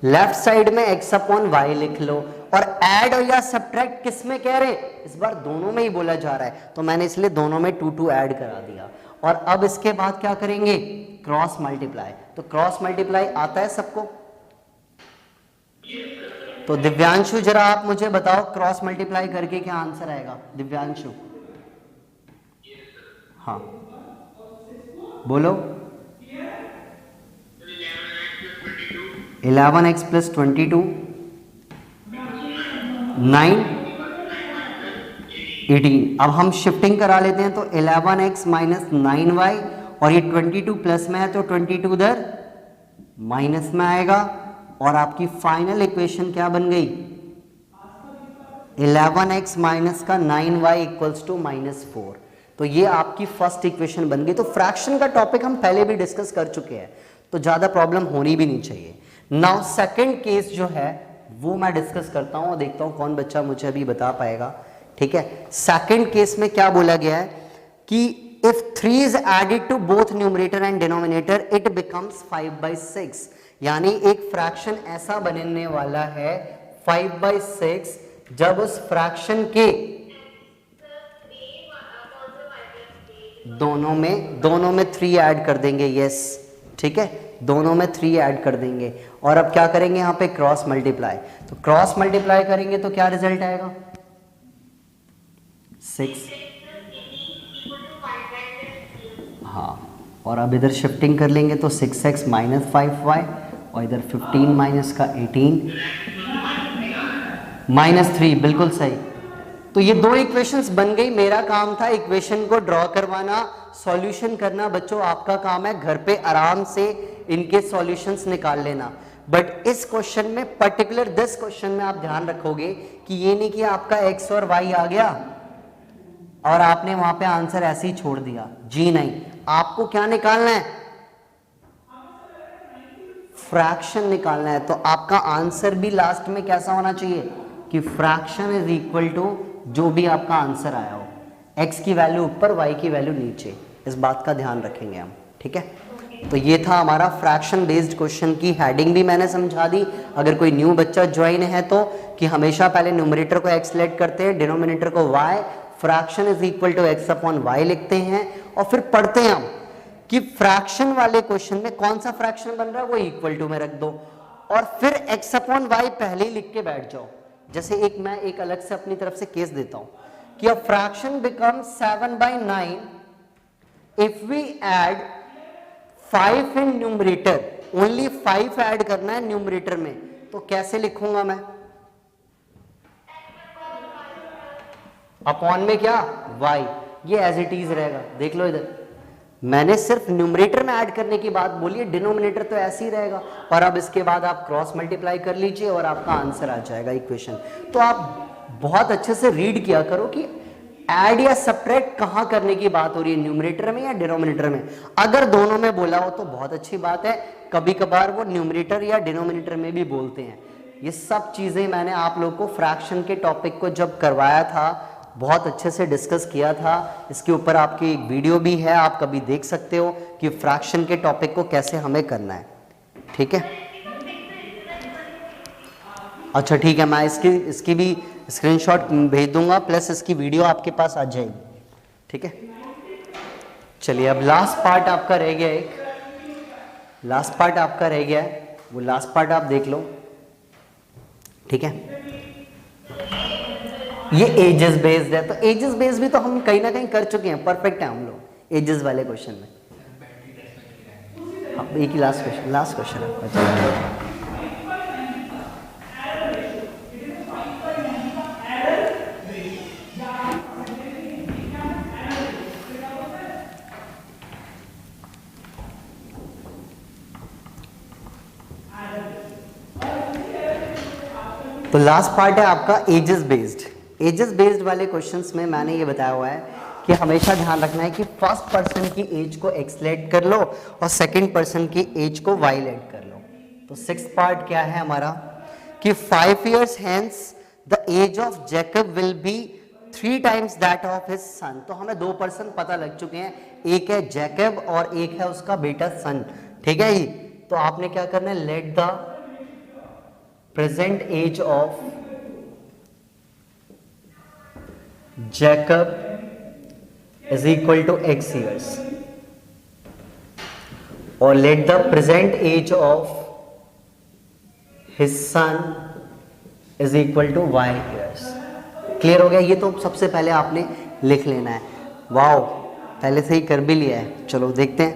B: लेफ्ट साइड में x अपॉन y लिख लो, और ऐड या सब्ट्रैक्ट किस में कह रहे, इस बार दोनों में ही बोला जा रहा है, तो मैंने इसलिए दोनों में 2 ऐड करा दिया। और अब इसके बाद क्या करेंगे, क्रॉस मल्टीप्लाई। तो क्रॉस मल्टीप्लाई आता है सबको, तो दिव्यांशु जरा आप मुझे बताओ क्रॉस मल्टीप्लाई करके क्या आंसर आएगा, दिव्यांशु, हाँ बोलो। 11x plus 22, 9, 18। अब हम शिफ्टिंग करा लेते हैं, तो 11x माइनस 9y, और ये 22 प्लस में है तो 22 उधर माइनस में आएगा, और आपकी फाइनल इक्वेशन क्या बन गई, 11x माइनस का 9y इक्वल्स टू -4। तो ये आपकी फर्स्ट इक्वेशन बन गई। तो फ्रैक्शन का टॉपिक हम पहले भी डिस्कस कर चुके हैं, तो ज्यादा प्रॉब्लम होनी भी नहीं चाहिए। नाउ सेकंड केस जो है वो मैं डिस्कस करता हूं और देखता हूं कौन बच्चा मुझे अभी बता पाएगा। ठीक है, सेकंड केस में क्या बोला गया है कि if 3 is added to both numerator and denominator it becomes 5/6, यानी एक फ्रैक्शन ऐसा बनने वाला है 5/6 जब उस फ्रैक्शन के दोनों में 3 ऐड कर देंगे। यस, ठीक है, दोनों में 3 ऐड कर देंगे, और अब क्या करेंगे यहाँ पे क्रॉस मल्टीप्लाई। तो क्रॉस मल्टीप्लाई करेंगे तो क्या रिजल्ट आएगा, 6। हाँ, और अब इधर शिफ्टिंग कर लेंगे तो 6x माइनस 5y, और इधर 15 माइनस का 18 -3, बिल्कुल सही। तो ये दो इक्वेशंस बन गई। मेरा काम था इक्वेशन को ड्रॉ करवाना, सॉल्यूशन करना। बच्चों आपका काम है घर पे आराम से इनके सॉल्यूशंस निकाल लेना। बट इस क्वेश्चन में, पर्टिकुलर दिस क्वेश्चन में आप ध्यान रखोगे कि ये नहीं कि आपका x और y आ गया और आपने वहां पे आंसर ऐसे ही छोड़ दिया। जी नहीं, आपको क्या निकालना है, फ्रैक्शन निकालना है। तो आपका आंसर भी लास्ट में कैसा होना चाहिए कि फ्रैक्शन इज इक्वल टू जो भी आपका आंसर आया हो, x की वैल्यू ऊपर, y की वैल्यू नीचे। इस बात का ध्यान रखेंगे हम। ठीक है, तो ये था हमारा फ्रैक्शन बेस्ड क्वेश्चन की हेडिंग भी मैंने समझा दी। अगर कोई न्यू बच्चा ज्वाइन है तो कि हमेशा पहले न्यूमरेटर को x लेट करते हैं, डिनोमिनेटर को y, fraction is equal to x upon y लिखते हैं, और फिर पढ़ते हैं हम कि फ्रैक्शन वाले क्वेश्चन में कौन सा फ्रैक्शन बन रहा है वो इक्वल टू में रख दो, और फिर x अपॉन y पहले ही लिख के बैठ जाओ। जैसे मैं एक अलग से अपनी तरफ से केस देता हूं कि a fraction becomes 7/9 if we add 5 in numerator, only 5 add करना है न्यूमरेटर में, तो कैसे लिखूंगा मैं, अपॉन में क्या y, ये एज इट इज रहेगा। देख लो इधर, मैंने सिर्फ न्यूमरेटर में ऐड करने की बात बोली है, डिनोमिनेटर तो ऐसे ही रहेगा। और अब इसके बाद आप क्रॉस मल्टीप्लाई कर लीजिए और आपका आंसर आ जाएगा इक्वेशन। तो आप बहुत अच्छे से रीड किया करो कि ऐड या सब्ट्रैक्ट कहां करने की बात हो रही है, न्यूमरेटर में या डिनोमिनेटर में। अगर दोनों में बोला हो तो बहुत अच्छी बात है, कभी कभार वो न्यूमरेटर या डिनोमिनेटर में भी बोलते हैं। ये सब चीज़ें मैंने आप लोग को फ्रैक्शन के टॉपिक को जब करवाया था बहुत अच्छे से डिस्कस किया था। इसके ऊपर आपकी एक वीडियो भी है, आप कभी देख सकते हो कि फ्रैक्शन के टॉपिक को कैसे हमें करना है। ठीक है, अच्छा ठीक है, मैं इसकी भी स्क्रीनशॉट भेज दूंगा, प्लस इसकी वीडियो आपके पास आ जाएगी। ठीक है, चलिए अब लास्ट पार्ट आपका रह गया, एक लास्ट पार्ट आपका रह गया है, वो लास्ट पार्ट आप देख लो। ठीक है, ये एजेस बेस्ड है, तो एजेस बेस्ड भी तो हम कहीं ना कहीं कर चुके हैं, परफेक्ट है हम लोग एजेस वाले क्वेश्चन में। अब एक ही लास्ट क्वेश्चन है, अच्छा। तो लास्ट पार्ट है आपका एजेस बेस्ड। एजेस बेस्ड वाले क्वेश्चंस में मैंने ये बताया हुआ है कि हमेशा ध्यान रखना है कि फर्स्ट पर्सन की एज को एक्स लेट कर लो और सेकंड पर्सन की एज को वाई लेट कर लो। तो सिक्स पार्ट क्या है हमारा कि 5 years hence the age of Jacob will be 3 times that of his son. तो हमें 2 पर्सन पता लग चुके हैं, एक है जैकब और एक है उसका बेटा सन। ठीक है जी, तो आपने क्या करना है, let the present age of Jacob is equal to x years और let the present age of his son is equal to y years। Clear हो गया? ये तो सबसे पहले आपने लिख लेना है। वाओ, पहले से ही कर भी लिया है। चलो देखते हैं।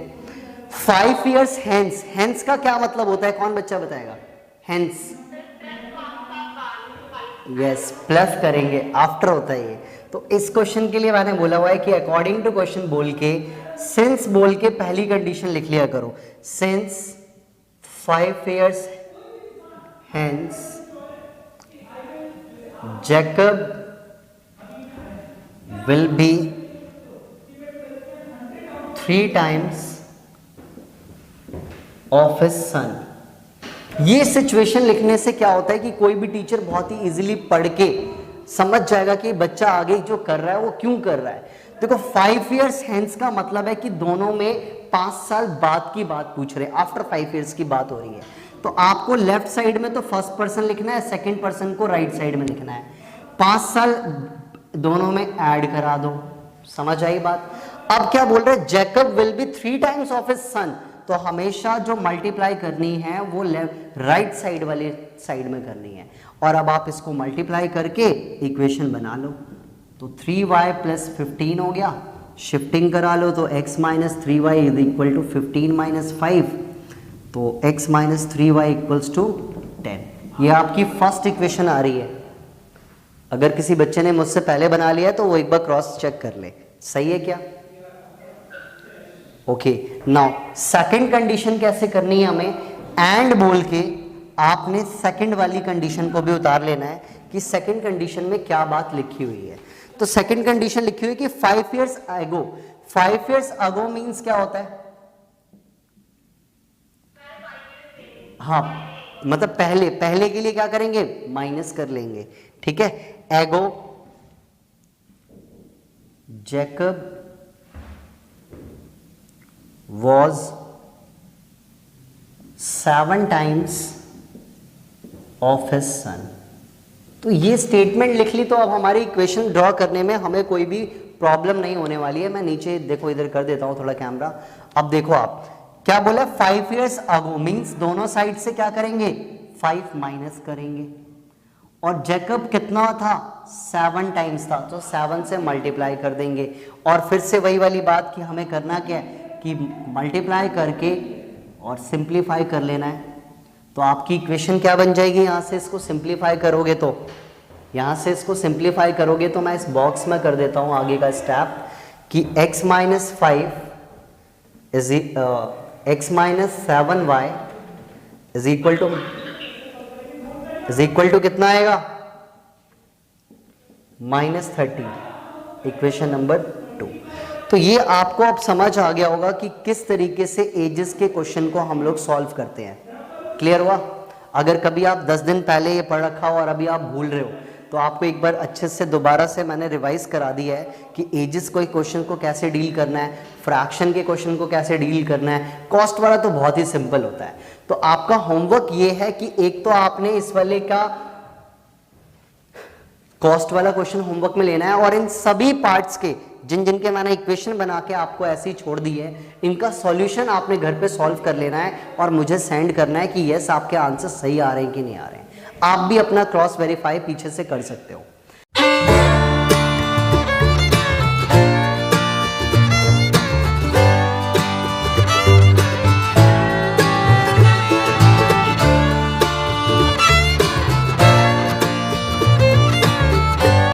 B: 5 years hence, hence का क्या मतलब होता है, कौन बच्चा बताएगा? hence यस, प्लस करेंगे, आफ्टर होता है ये। तो इस क्वेश्चन के लिए मैंने बोला हुआ है कि अकॉर्डिंग टू क्वेश्चन बोल के सिंस बोल के पहली कंडीशन लिख लिया करो। Since 5 years hence Jacob will be 3 times of his son। ये सिचुएशन लिखने से क्या होता है कि कोई भी टीचर बहुत ही इजीली पढ़ के समझ जाएगा कि बच्चा आगे जो कर रहा है वो क्यों कर रहा है। देखो 5 years hence का मतलब है कि दोनों में 5 साल बाद की बात पूछ रहे हैं, आफ्टर 5 years की बात हो रही है। तो आपको लेफ्ट साइड में तो फर्स्ट पर्सन लिखना है, सेकंड पर्सन को राइट साइड में लिखना है। 5 साल दोनों में ऐड करा दो, समझ आई बात। अब क्या बोल रहे हैं, Jacob will be 3 times of his son. तो हमेशा जो मल्टीप्लाई करनी है वो लेफ्ट राइट साइड वाले साइड में करनी है। और अब आप इसको मल्टीप्लाई करके इक्वेशन बना लो। तो 3y + 15 हो गया, शिफ्टिंग करा लो तो x - 3y is equal to 15 - 5। तो x - 3y इक्वल्स टू 10। ये आपकी फर्स्ट इक्वेशन आ रही है। अगर किसी बच्चे ने मुझसे पहले बना लिया तो वो एक बार क्रॉस चेक कर ले, सही है क्या? ओके, नाउ सेकंड कंडीशन कैसे करनी है हमें, एंड बोल के आपने सेकंड वाली कंडीशन को भी उतार लेना है कि सेकंड कंडीशन में क्या बात लिखी हुई है। तो सेकंड कंडीशन लिखी हुई है कि 5 years ago। 5 years ago means क्या होता है? हाँ, मतलब पहले के लिए क्या करेंगे, माइनस कर लेंगे। ठीक है, एगो Jacob was 7 times of his son। तो ये स्टेटमेंट लिख ली तो अब हमारी इक्वेशन ड्रॉ करने में हमें कोई भी प्रॉब्लम नहीं होने वाली है। मैं नीचे देखो, इधर कर देता हूं थोड़ा कैमरा। अब देखो आप क्या बोला, 5 years ago मींस दोनों साइड से क्या करेंगे, 5 माइनस करेंगे। और जैकब कितना था, 7 टाइम्स था, तो 7 से मल्टीप्लाई कर देंगे। और फिर से वही वाली बात कि हमें करना क्या है कि मल्टीप्लाई करके और सिंप्लीफाई कर लेना है। तो आपकी इक्वेशन क्या बन जाएगी, यहाँ से इसको सिंप्लीफाई करोगे तो मैं इस बॉक्स में कर देता हूँ आगे का स्टेप कि x - 5 x - 7y is equal to कितना आएगा, -30। Equation number 2। तो ये आपको अब समझ आ गया होगा कि किस तरीके से एजेस के क्वेश्चन को हम लोग सॉल्व करते हैं। क्लियर हुआ? अगर कभी आप 10 दिन पहले ये पढ़ रखा हो और अभी आप भूल रहे हो तो आपको एक बार अच्छे से दोबारा से मैंने रिवाइज करा दिया है कि एजेस कोई क्वेश्चन को कैसे डील करना है, फ्रैक्शन के क्वेश्चन को कैसे डील करना है, कॉस्ट वाला तो बहुत ही सिंपल होता है। तो आपका होमवर्क ये है कि एक तो आपने इस वाले का कॉस्ट वाला क्वेश्चन होमवर्क में लेना है और इन सभी पार्ट्स के जिन जिन के मैंने इक्वेशन बना के आपको ऐसे ही छोड़ दी है, इनका सॉल्यूशन आपने घर पे सॉल्व कर लेना है और मुझे सेंड करना है कि यस आपके आंसर सही आ रहे हैं कि नहीं आ रहे हैं। आप भी अपना क्रॉस वेरीफाई पीछे से कर सकते हो।